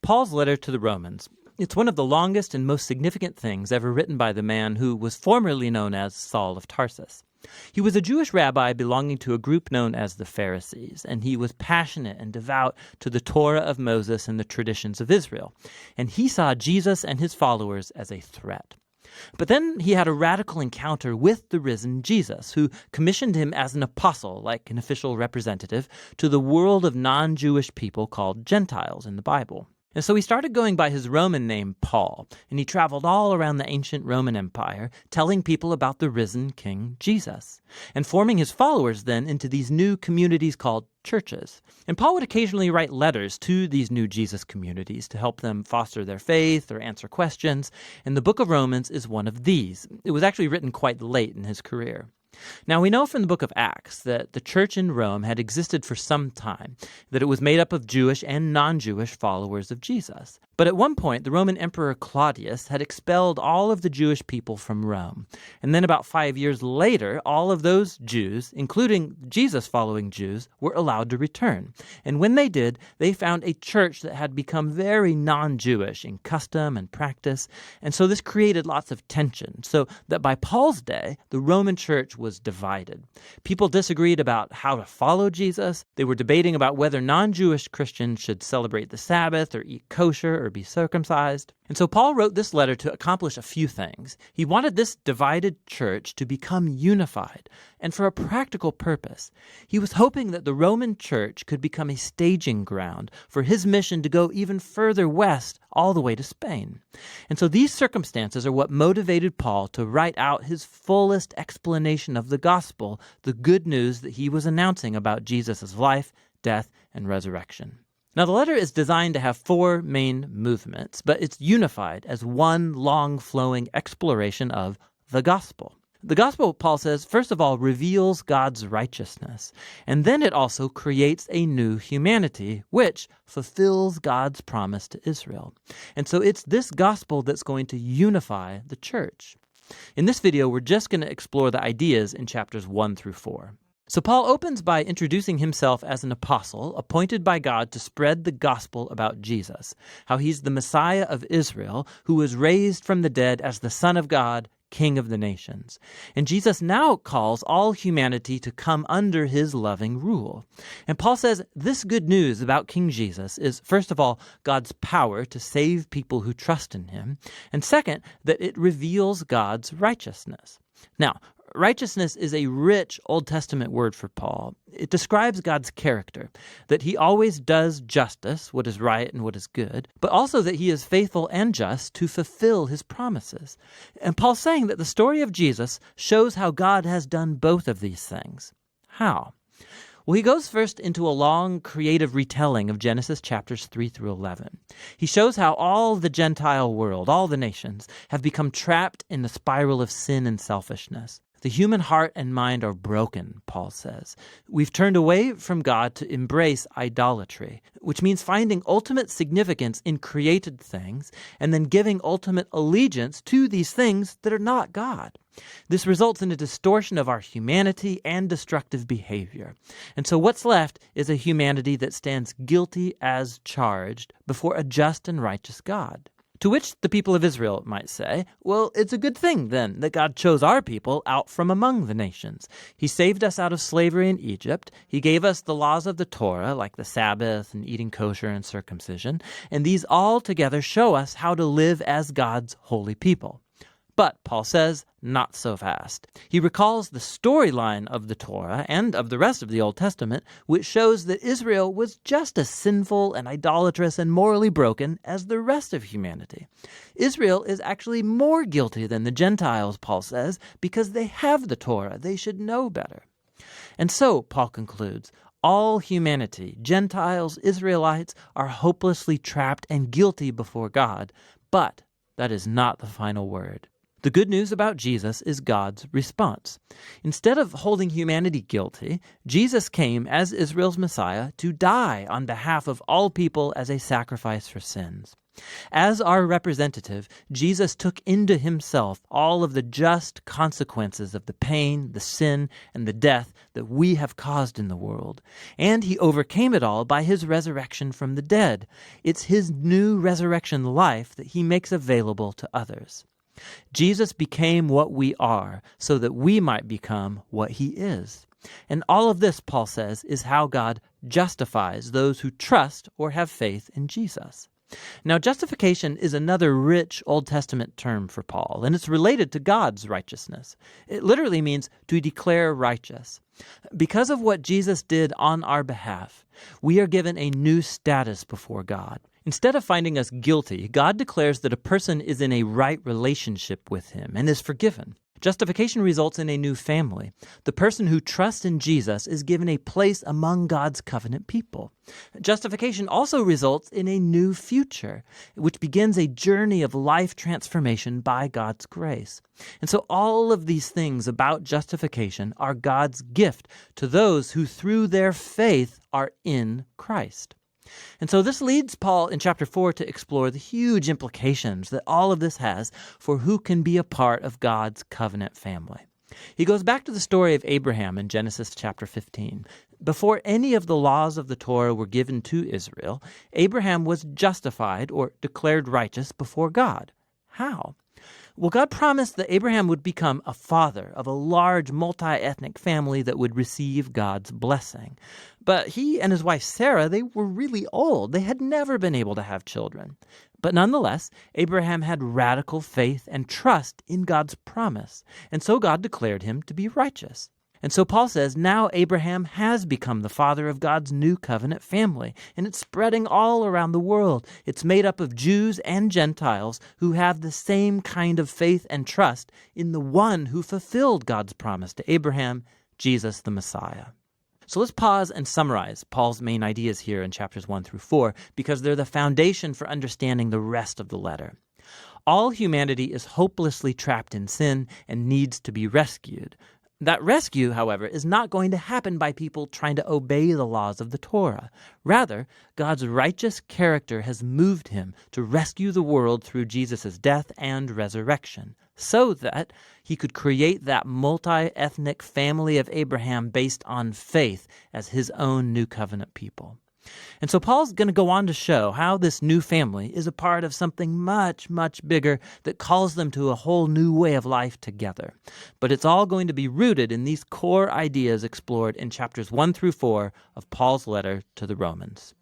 Paul's letter to the Romans. It's one of the longest and most significant things ever written by the man who was formerly known as Saul of Tarsus. He was a Jewish rabbi belonging to a group known as the Pharisees, and he was passionate and devout to the Torah of Moses and the traditions of Israel. And he saw Jesus and his followers as a threat. But then he had a radical encounter with the risen Jesus, who commissioned him as an apostle, like an official representative, to the world of non-Jewish people called Gentiles in the Bible. And so he started going by his Roman name, Paul, and he traveled all around the ancient Roman Empire, telling people about the risen King Jesus, and forming his followers then into these new communities called churches. And Paul would occasionally write letters to these new Jesus communities to help them foster their faith or answer questions, and the book of Romans is one of these. It was actually written quite late in his career. Now, we know from the book of Acts that the church in Rome had existed for some time, that it was made up of Jewish and non-Jewish followers of Jesus. But at one point, the Roman Emperor Claudius had expelled all of the Jewish people from Rome. And then about 5 years later, all of those Jews, including Jesus-following Jews, were allowed to return. And when they did, they found a church that had become very non-Jewish in custom and practice. And so this created lots of tension, so that by Paul's day, the Roman church was divided. People disagreed about how to follow Jesus. They were debating about whether non-Jewish Christians should celebrate the Sabbath or eat kosher or be circumcised. And so Paul wrote this letter to accomplish a few things. He wanted this divided church to become unified, and for a practical purpose. He was hoping that the Roman church could become a staging ground for his mission to go even further west, all the way to Spain. And so these circumstances are what motivated Paul to write out his fullest explanation of the gospel, the good news that he was announcing about Jesus' life, death, and resurrection. Now, the letter is designed to have 4 main movements, but it's unified as one long flowing exploration of the gospel. The gospel, Paul says, first of all, reveals God's righteousness, and then it also creates a new humanity, which fulfills God's promise to Israel. And so it's this gospel that's going to unify the church. In this video, we're just going to explore the ideas in chapters 1 through 4. So Paul opens by introducing himself as an apostle appointed by God to spread the gospel about Jesus, how he's the Messiah of Israel who was raised from the dead as the Son of God, King of the nations. And Jesus now calls all humanity to come under his loving rule. And Paul says this good news about King Jesus is, first of all, God's power to save people who trust in him, and second, that it reveals God's righteousness. Now, righteousness is a rich Old Testament word for Paul. It describes God's character, that he always does justice, what is right and what is good, but also that he is faithful and just to fulfill his promises. And Paul's saying that the story of Jesus shows how God has done both of these things. How? Well, he goes first into a long creative retelling of Genesis chapters 3 through 11. He shows how all the Gentile world, all the nations, have become trapped in the spiral of sin and selfishness. The human heart and mind are broken, Paul says. We've turned away from God to embrace idolatry, which means finding ultimate significance in created things and then giving ultimate allegiance to these things that are not God. This results in a distortion of our humanity and destructive behavior. And so what's left is a humanity that stands guilty as charged before a just and righteous God. To which the people of Israel might say, well, it's a good thing then that God chose our people out from among the nations. He saved us out of slavery in Egypt. He gave us the laws of the Torah, like the Sabbath and eating kosher and circumcision. And these all together show us how to live as God's holy people. But, Paul says, not so fast. He recalls the storyline of the Torah and of the rest of the Old Testament, which shows that Israel was just as sinful and idolatrous and morally broken as the rest of humanity. Israel is actually more guilty than the Gentiles, Paul says, because they have the Torah. They should know better. And so, Paul concludes, all humanity, Gentiles, Israelites, are hopelessly trapped and guilty before God. But that is not the final word. The good news about Jesus is God's response. Instead of holding humanity guilty, Jesus came as Israel's Messiah to die on behalf of all people as a sacrifice for sins. As our representative, Jesus took into himself all of the just consequences of the pain, the sin, and the death that we have caused in the world. And he overcame it all by his resurrection from the dead. It's his new resurrection life that he makes available to others. Jesus became what we are so that we might become what he is. And all of this, Paul says, is how God justifies those who trust or have faith in Jesus. Now, justification is another rich Old Testament term for Paul, and it's related to God's righteousness. It literally means to declare righteous. Because of what Jesus did on our behalf, we are given a new status before God. Instead of finding us guilty, God declares that a person is in a right relationship with him and is forgiven. Justification results in a new family. The person who trusts in Jesus is given a place among God's covenant people. Justification also results in a new future, which begins a journey of life transformation by God's grace. And so all of these things about justification are God's gift to those who through their faith are in Christ. And so this leads Paul in chapter 4 to explore the huge implications that all of this has for who can be a part of God's covenant family. He goes back to the story of Abraham in Genesis chapter 15. Before any of the laws of the Torah were given to Israel, Abraham was justified or declared righteous before God. How? Well, God promised that Abraham would become a father of a large multi-ethnic family that would receive God's blessing. But he and his wife Sarah, they were really old. They had never been able to have children. But nonetheless, Abraham had radical faith and trust in God's promise, and so God declared him to be righteous. And so Paul says, now Abraham has become the father of God's new covenant family, and it's spreading all around the world. It's made up of Jews and Gentiles who have the same kind of faith and trust in the one who fulfilled God's promise to Abraham, Jesus the Messiah. So let's pause and summarize Paul's main ideas here in chapters 1 through 4, because they're the foundation for understanding the rest of the letter. All humanity is hopelessly trapped in sin and needs to be rescued. That rescue, however, is not going to happen by people trying to obey the laws of the Torah. Rather, God's righteous character has moved him to rescue the world through Jesus' death and resurrection, so that he could create that multi-ethnic family of Abraham based on faith as his own new covenant people. And so Paul's going to go on to show how this new family is a part of something much, much bigger that calls them to a whole new way of life together. But it's all going to be rooted in these core ideas explored in chapters 1 through 4 of Paul's letter to the Romans.